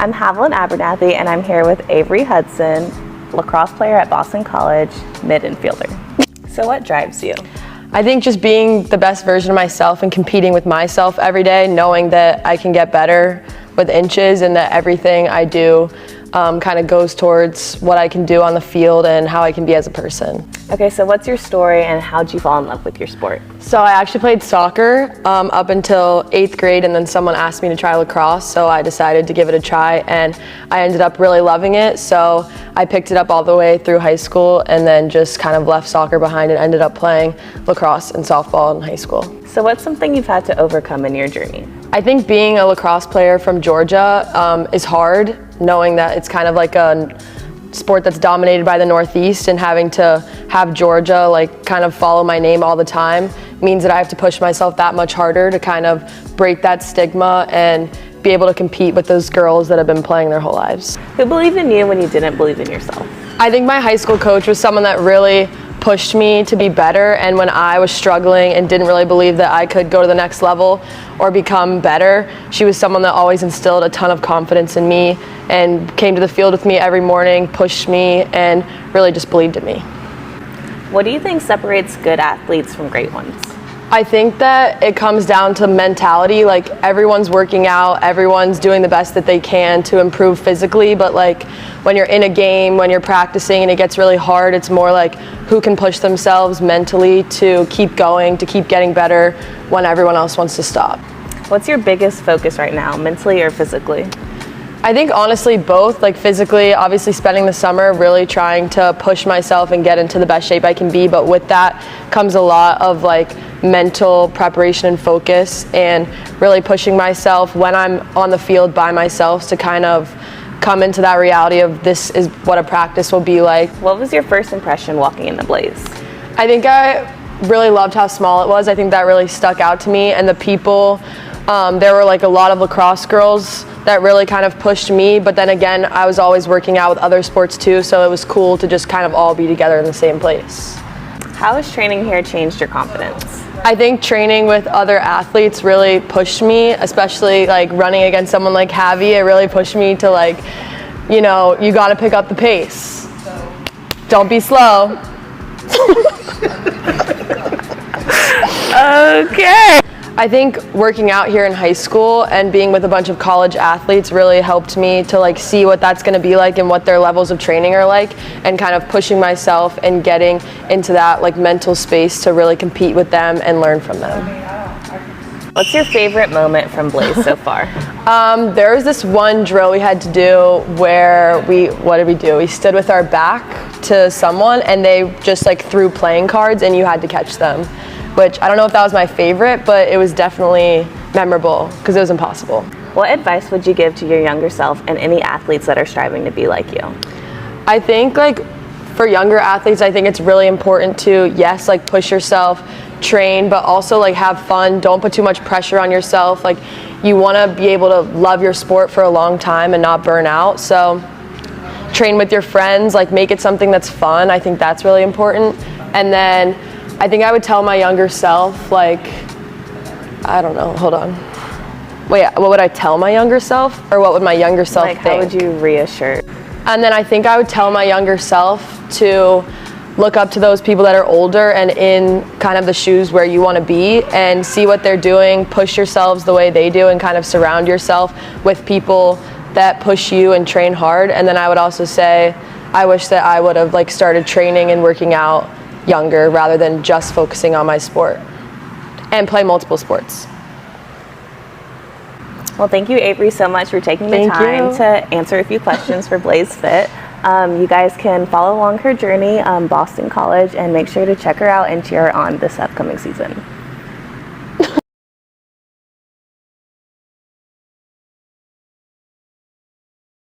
I'm Haviland Abernathy, and I'm here with Avery Hudson, lacrosse player at Boston College, mid-infielder. So what drives you? I think just being the best version of myself and competing with myself every day, knowing that I can get better with inches and that everything I do kind of goes towards what I can do on the field and how I can be as a person. Okay, so what's your story and how'd you fall in love with your sport? So I actually played soccer up until 8th grade, and then someone asked me to try lacrosse, so I decided to give it a try, and I ended up really loving it. So I picked it up all the way through high school and then just kind of left soccer behind and ended up playing lacrosse and softball in high school. So what's something you've had to overcome in your journey? I think being a lacrosse player from Georgia is hard, knowing that it's kind of like a sport that's dominated by the Northeast, and having to have Georgia like kind of follow my name all the time means that I have to push myself that much harder to kind of break that stigma and be able to compete with those girls that have been playing their whole lives. Who believed in you when you didn't believe in yourself? I think my high school coach was someone that really pushed me to be better, and when I was struggling and didn't really believe that I could go to the next level or become better, she was someone that always instilled a ton of confidence in me and came to the field with me every morning, pushed me, and really just believed in me. What do you think separates good athletes from great ones? I think that it comes down to mentality. Like, everyone's working out, everyone's doing the best that they can to improve physically, but like when you're in a game, when you're practicing and it gets really hard, it's more like who can push themselves mentally to keep going, to keep getting better when everyone else wants to stop. What's your biggest focus right now, mentally or physically? I think honestly both. Like, physically, obviously spending the summer really trying to push myself and get into the best shape I can be, but with that comes a lot of like mental preparation and focus, and really pushing myself when I'm on the field by myself to kind of come into that reality of this is what a practice will be like. What was your first impression walking in the Blaze? I think I really loved how small it was. I think that really stuck out to me, and the people, there were like a lot of lacrosse girls that really kind of pushed me, but then again, I was always working out with other sports too, so it was cool to just kind of all be together in the same place. How has training here changed your confidence? I think training with other athletes really pushed me, especially like running against someone like Javi. It really pushed me to like, you know, you got to pick up the pace. Don't be slow. Okay. I think working out here in high school and being with a bunch of college athletes really helped me to like see what that's going to be like and what their levels of training are like, and kind of pushing myself and getting into that like mental space to really compete with them and learn from them. What's your favorite moment from Blaze so far? There was this one drill we had to do where what did we do? We stood with our back to someone and they just like threw playing cards and you had to catch them, which I don't know if that was my favorite, but it was definitely memorable because it was impossible. What advice would you give to your younger self and any athletes that are striving to be like you? I think like for younger athletes, I think it's really important to, yes, like push yourself, train, but also like have fun. Don't put too much pressure on yourself. Like, you want to be able to love your sport for a long time and not burn out. So train with your friends, like make it something that's fun. I think that's really important. And then I think I would tell my younger self, like, I don't know, hold on. Wait, what would I tell my younger self? Or what would my younger self think? How would you reassure? And then I think I would tell my younger self to look up to those people that are older and in kind of the shoes where you want to be, and see what they're doing, push yourselves the way they do, and kind of surround yourself with people that push you and train hard. And then I would also say, I wish that I would have like started training and working out younger rather than just focusing on my sport, and play multiple sports. Well, thank you, Avery, so much for taking the time to answer a few questions for Blaze Fit. You guys can follow along her journey, Boston College, and make sure to check her out and cheer her on this upcoming season.